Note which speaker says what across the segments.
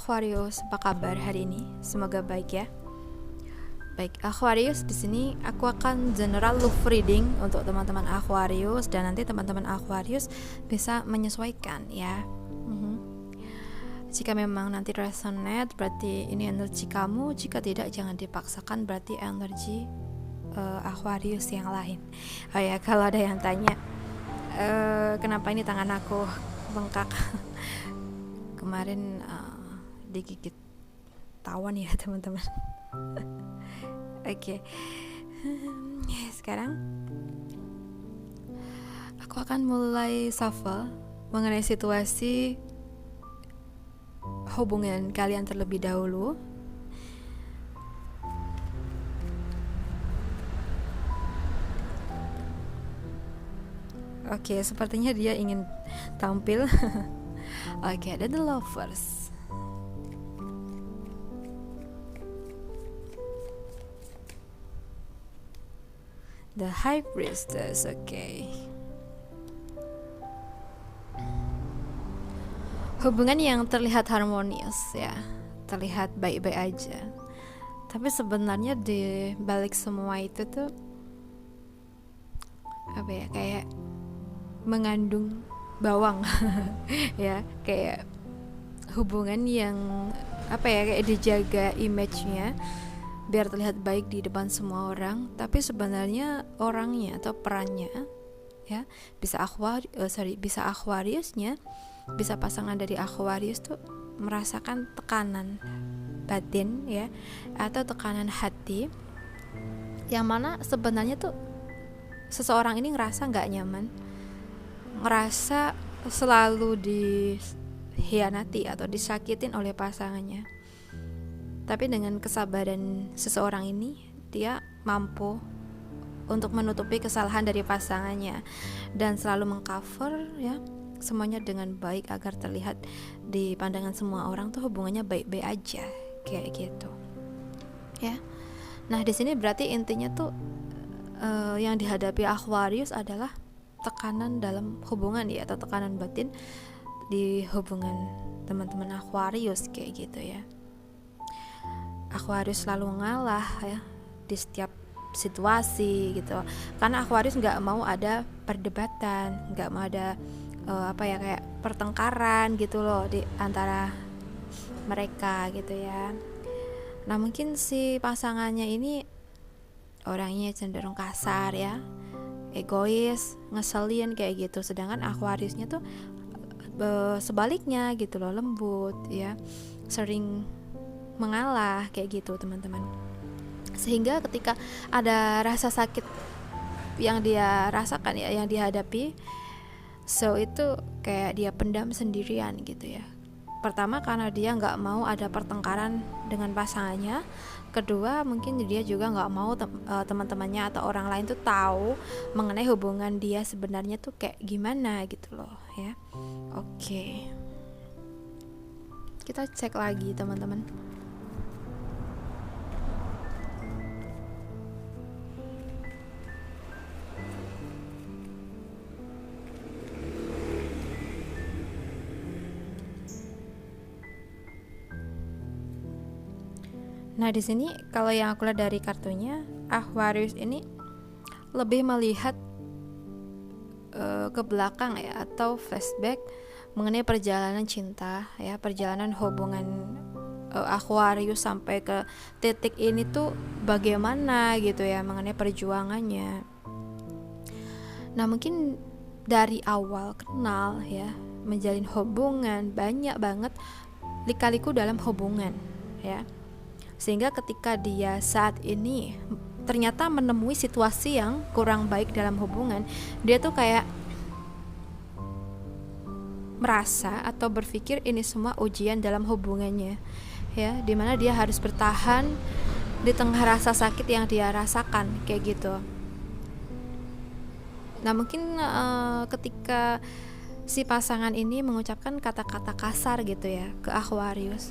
Speaker 1: Aquarius, apa kabar hari ini? Semoga baik ya. Baik, Aquarius, di sini aku akan general love reading untuk teman-teman Aquarius, dan nanti teman-teman Aquarius bisa menyesuaikan ya. Jika memang nanti resonate, berarti ini energi kamu. Jika tidak, jangan dipaksakan, berarti energi Aquarius yang lain. Oh ya, kalau ada yang tanya, kenapa ini tangan aku bengkak? Kemarin digigit tawon ya teman-teman. Oke. Sekarang aku akan mulai shuffle mengenai situasi hubungan kalian terlebih dahulu. Oke, sepertinya dia ingin tampil. Oke, ada the lovers. The high priestess, oke. Hubungan yang terlihat harmonius ya, terlihat baik-baik aja. Tapi sebenarnya di balik semua itu tuh apa ya, kayak mengandung bawang. Ya, kayak hubungan yang apa ya, kayak dijaga image-nya biar terlihat baik di depan semua orang, tapi sebenarnya orangnya atau perannya ya bisa Aquariusnya, bisa pasangan dari Aquarius tuh merasakan tekanan batin ya, atau tekanan hati yang mana sebenarnya tuh seseorang ini ngerasa nggak nyaman, ngerasa selalu dihianati atau disakitin oleh pasangannya. Tapi dengan kesabaran seseorang ini, dia mampu untuk menutupi kesalahan dari pasangannya dan selalu mengcover ya semuanya dengan baik agar terlihat di pandangan semua orang tuh hubungannya baik-baik aja, kayak gitu ya. Nah, di sini berarti intinya tuh yang dihadapi Aquarius adalah tekanan dalam hubungan ya, atau tekanan batin di hubungan teman-teman Aquarius kayak gitu ya. Aquarius selalu ngalah ya di setiap situasi gitu, karena Aquarius nggak mau ada perdebatan, nggak mau ada kayak pertengkaran gitu loh di antara mereka gitu ya. Nah, mungkin si pasangannya ini orangnya cenderung kasar ya, egois, ngeselin kayak gitu, sedangkan Aquariusnya tuh sebaliknya gitu loh, lembut ya, sering mengalah kayak gitu teman-teman. Sehingga ketika ada rasa sakit yang dia rasakan ya, yang dihadapi, so itu kayak dia pendam sendirian gitu ya. Pertama karena dia nggak mau ada pertengkaran dengan pasangannya, kedua mungkin dia juga nggak mau teman-temannya atau orang lain tuh tahu mengenai hubungan dia sebenarnya tuh kayak gimana gitu loh ya. Oke, kita cek lagi teman-teman. Nah, di sini kalau yang aku lihat dari kartunya, Aquarius ini lebih melihat ke belakang ya, atau flashback mengenai perjalanan cinta ya, perjalanan hubungan Aquarius sampai ke titik ini tuh bagaimana gitu ya, mengenai perjuangannya. Nah, mungkin dari awal kenal ya, menjalin hubungan, banyak banget lika-liku dalam hubungan ya, sehingga ketika dia saat ini ternyata menemui situasi yang kurang baik dalam hubungan, dia tuh kayak merasa atau berpikir ini semua ujian dalam hubungannya ya, dimana dia harus bertahan di tengah rasa sakit yang dia rasakan kayak gitu. Nah, mungkin ketika si pasangan ini mengucapkan kata-kata kasar gitu ya ke Aquarius,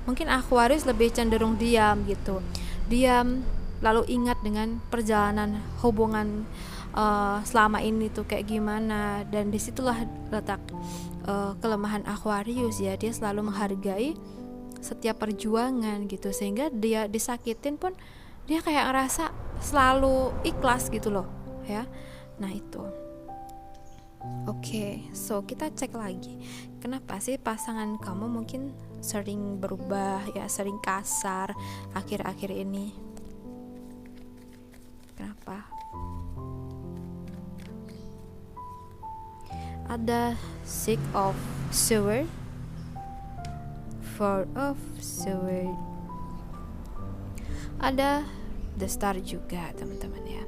Speaker 1: mungkin Aquarius lebih cenderung diam gitu, diam, lalu ingat dengan perjalanan hubungan selama ini tuh kayak gimana, dan disitulah letak kelemahan Aquarius ya. Dia selalu menghargai setiap perjuangan gitu, sehingga dia disakitin pun dia kayak ngerasa selalu ikhlas gitu loh ya. Nah itu oke, so kita cek lagi, kenapa sih pasangan kamu mungkin sering berubah ya, sering kasar akhir-akhir ini? Kenapa? Ada Six of Swords, Four of Swords, ada The Star juga teman-teman ya.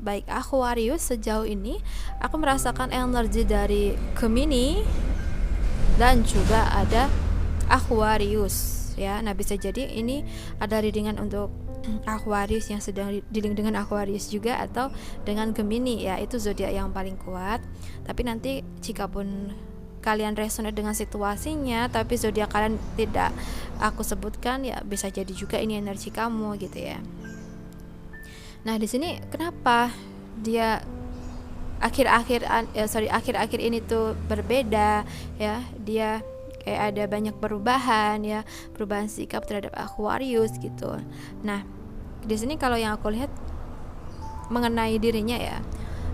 Speaker 1: Baik Aquarius, sejauh ini aku merasakan energi dari Gemini dan juga ada Aquarius ya. Nah bisa jadi ini ada readingan untuk Aquarius yang sedang dealing dengan Aquarius juga, atau dengan Gemini ya, itu zodiak yang paling kuat. Tapi nanti jika pun kalian resonate dengan situasinya tapi zodiak kalian tidak aku sebutkan ya, bisa jadi juga ini energi kamu gitu ya. Nah di sini kenapa dia akhir-akhir ini tuh berbeda ya, dia kayak ada banyak perubahan ya, perubahan sikap terhadap Aquarius gitu. Nah di sini kalau yang aku lihat mengenai dirinya ya,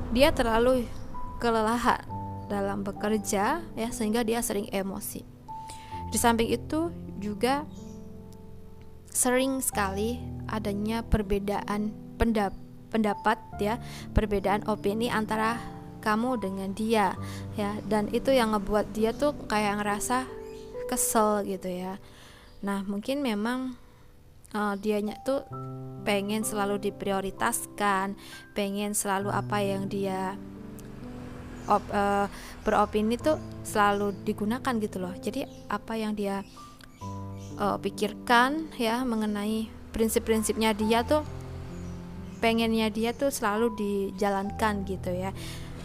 Speaker 1: dia terlalu kelelahan dalam bekerja ya, sehingga dia sering emosi. Di samping itu juga sering sekali adanya perbedaan pendapat ya, perbedaan opini antara kamu dengan dia ya, dan itu yang ngebuat dia tuh kayak ngerasa kesel gitu ya. Nah mungkin memang dianya tuh pengen selalu diprioritaskan, pengen selalu apa yang dia beropini tuh selalu digunakan gitu loh. Jadi apa yang dia pikirkan ya mengenai prinsip-prinsipnya dia tuh, pengennya dia tuh selalu dijalankan gitu ya.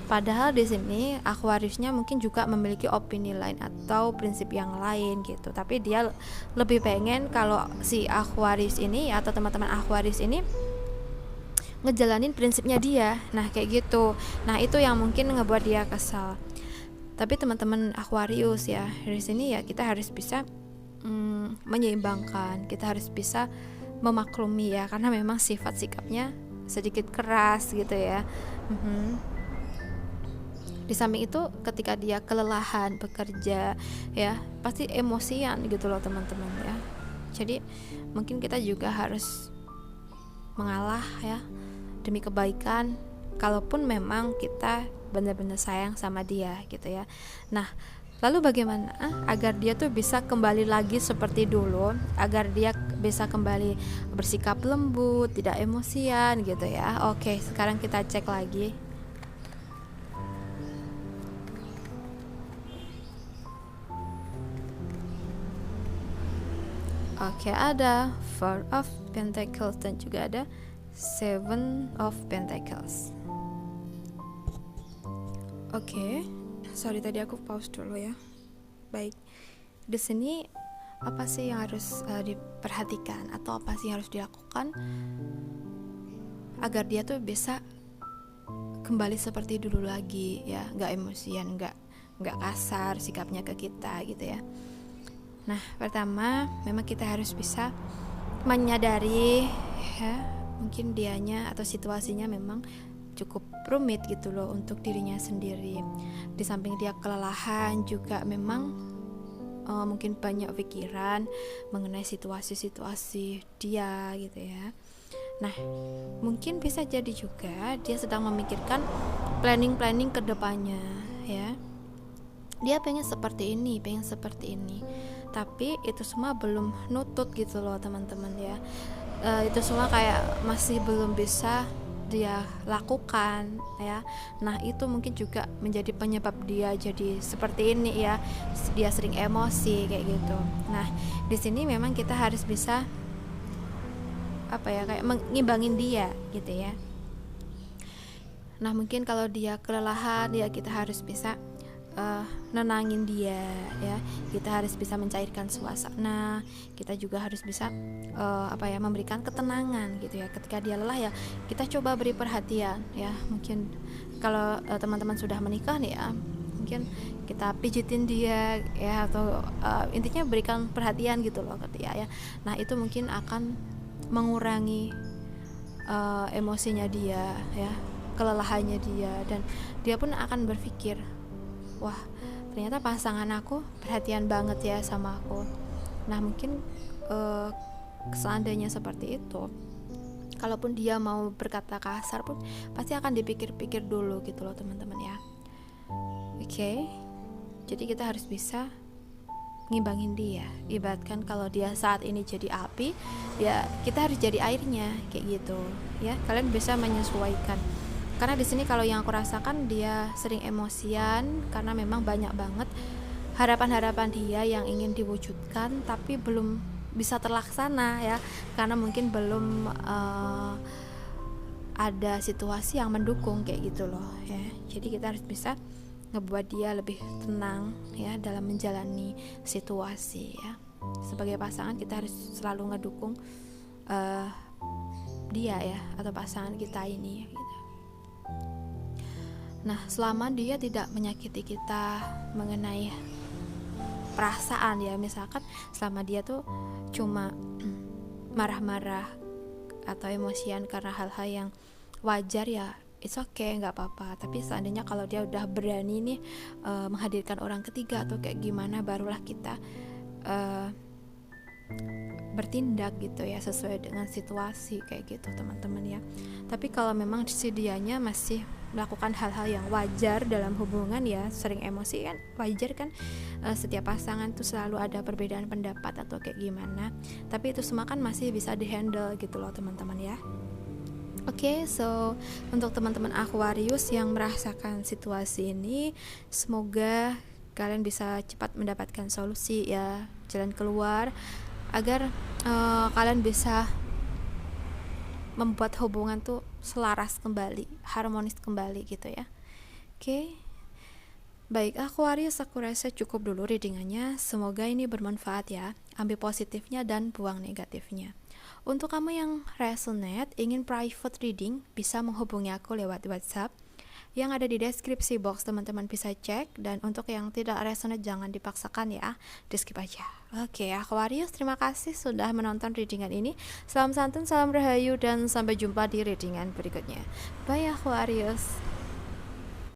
Speaker 1: Padahal di sini Aquariusnya mungkin juga memiliki opini lain atau prinsip yang lain gitu, tapi dia lebih pengen kalau si Aquarius ini atau teman-teman Aquarius ini ngejalanin prinsipnya dia. Nah kayak gitu. Nah itu yang mungkin ngebuat dia kesal. Tapi teman-teman Aquarius ya, dari sini ya kita harus bisa menyeimbangkan, kita harus bisa memaklumi ya, karena memang sifat sikapnya sedikit keras gitu ya. Di samping itu ketika dia kelelahan bekerja ya, pasti emosian gitu loh teman-teman ya. Jadi mungkin kita juga harus mengalah ya demi kebaikan, kalaupun memang kita benar-benar sayang sama dia gitu ya. Nah lalu bagaimana agar dia tuh bisa kembali lagi seperti dulu, agar dia bisa kembali bersikap lembut, tidak emosian gitu ya. Oke, sekarang kita cek lagi. Oke, ada Four of Pentacles dan juga ada Seven of Pentacles. Oke, sorry tadi aku pause dulu ya. Baik, di sini apa sih yang harus diperhatikan atau apa sih yang harus dilakukan agar dia tuh bisa kembali seperti dulu lagi ya, nggak emosian, nggak kasar sikapnya ke kita gitu ya. Nah pertama memang kita harus bisa menyadari ya, mungkin dianya atau situasinya memang cukup rumit gitu loh untuk dirinya sendiri. Di samping dia kelelahan juga memang mungkin banyak pikiran mengenai situasi-situasi dia gitu ya. Nah mungkin bisa jadi juga dia sedang memikirkan planning ke depannya ya. Dia pengen seperti ini, tapi itu semua belum nutut gitu loh teman-teman ya. Itu semua kayak masih belum bisa dia lakukan ya. Nah itu mungkin juga menjadi penyebab dia jadi seperti ini ya, dia sering emosi kayak gitu. Nah di sini memang kita harus bisa kayak mengimbangin dia gitu ya. Nah mungkin kalau dia kelelahan ya kita harus bisa nenangin dia ya, kita harus bisa mencairkan suasana, kita juga harus bisa memberikan ketenangan gitu ya. Ketika dia lelah ya kita coba beri perhatian ya. Mungkin kalau teman-teman sudah menikah nih ya, mungkin kita pijitin dia ya, atau intinya berikan perhatian gitu loh ke dia ya. Nah itu mungkin akan mengurangi emosinya dia ya, kelelahannya dia, dan dia pun akan berpikir, wah ternyata pasangan aku perhatian banget ya sama aku. Nah mungkin seandainya seperti itu, kalaupun dia mau berkata kasar pun pasti akan dipikir-pikir dulu gitu loh teman-teman ya. Oke, jadi kita harus bisa ngimbangin dia. Ibaratkan kalau dia saat ini jadi api, ya kita harus jadi airnya, kayak gitu ya. Kalian bisa menyesuaikan. Karena di sini kalau yang aku rasakan, dia sering emosian karena memang banyak banget harapan-harapan dia yang ingin diwujudkan tapi belum bisa terlaksana ya, karena mungkin belum ada situasi yang mendukung kayak gitu loh ya. Jadi kita harus bisa ngebuat dia lebih tenang ya dalam menjalani situasi ya. Sebagai pasangan kita harus selalu ngedukung dia ya, atau pasangan kita ini gitu. Nah selama dia tidak menyakiti kita mengenai perasaan ya, misalkan selama dia tuh cuma marah-marah atau emosian karena hal-hal yang wajar ya, it's okay, nggak apa-apa. Tapi seandainya kalau dia udah berani nih menghadirkan orang ketiga atau kayak gimana, barulah kita bertindak gitu ya, sesuai dengan situasi kayak gitu teman-teman ya. Tapi kalau memang si dianya masih melakukan hal-hal yang wajar dalam hubungan ya, sering emosi kan wajar kan, setiap pasangan tuh selalu ada perbedaan pendapat atau kayak gimana, tapi itu semua kan masih bisa dihandle gitu loh teman-teman ya. Oke, so untuk teman-teman Aquarius yang merasakan situasi ini, semoga kalian bisa cepat mendapatkan solusi ya, jalan keluar, agar kalian bisa membuat hubungan tuh selaras kembali, harmonis kembali gitu ya. Oke. Baik Aquarius, aku rasa cukup dulu readingannya. Semoga ini bermanfaat ya. Ambil positifnya dan buang negatifnya. Untuk kamu yang resonate, ingin private reading, bisa menghubungi aku lewat WhatsApp yang ada di deskripsi box, teman-teman bisa cek. Dan untuk yang tidak resonate jangan dipaksakan ya, di skip aja. Oke Aquarius, terima kasih sudah menonton readingan ini. Salam santun, salam rahayu, dan sampai jumpa di readingan berikutnya. Bye Aquarius.